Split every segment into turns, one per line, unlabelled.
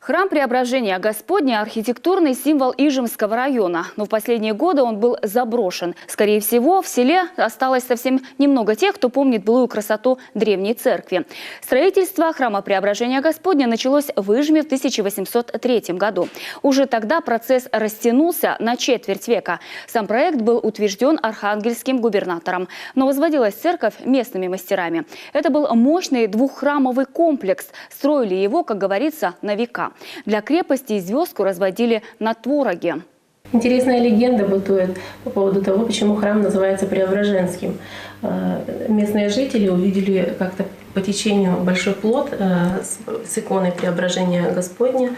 Храм Преображения Господня – архитектурный символ Ижевского района. Но в последние годы он был заброшен. Скорее всего, в селе осталось совсем немного тех, кто помнит былую красоту древней церкви. Строительство храма Преображения Господня началось в Ижме в 1803 году. Уже тогда процесс растянулся на четверть века. Сам проект был утвержден архангельским губернатором. Но возводилась церковь местными мастерами. Это был мощный двуххрамовый комплекс. Строили его, как говорится, на века. Для крепости и звездку разводили на твороге.
Интересная легенда бытует по поводу того, почему храм называется Преображенским. Местные жители увидели как-то по течению большой плод с иконой Преображения Господня.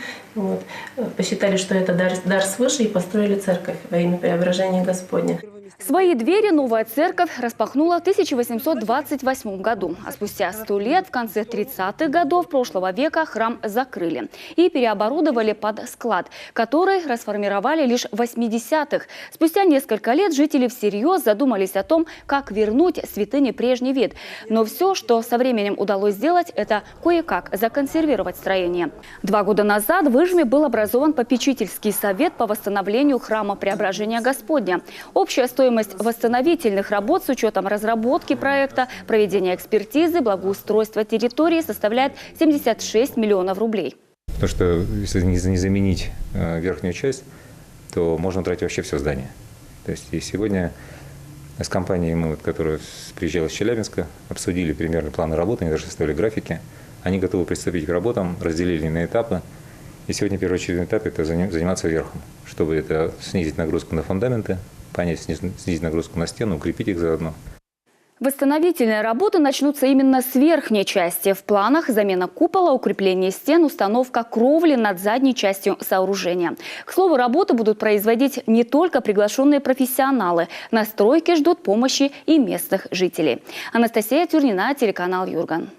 Посчитали, что это дар свыше, и построили церковь во имя Преображения Господня.
Свои двери новая церковь распахнула в 1828 году. А спустя 100 лет, в конце 30-х годов прошлого века, храм закрыли и переоборудовали под склад, который расформировали лишь в 80-х. Спустя несколько лет жители всерьез задумались о том, как вернуть святыне прежний вид. Но все, что со временем удалось сделать, это кое-как законсервировать строение. 2 года назад в Ижме был образован попечительский совет по восстановлению храма Преображения Господня. Общая стоимость восстановительных работ с учетом разработки проекта, проведения экспертизы, благоустройства территории составляет 76 миллионов рублей.
Потому что если не заменить верхнюю часть, то можно утратить вообще все здание. То есть и сегодня с компанией, которая приезжала из Челябинска, обсудили примерно планы работы, они даже составили графики. Они готовы приступить к работам, разделили на этапы. И сегодня первоочередной этап – это заниматься верхом, чтобы это снизить нагрузку на фундаменты, снизить нагрузку на стену, укрепить их заодно.
Восстановительные работы начнутся именно с верхней части. В планах замена купола, укрепление стен, установка кровли над задней частью сооружения. К слову, работы будут производить не только приглашенные профессионалы. На стройке ждут помощи и местных жителей. Анастасия Тюрнина, телеканал Юрган.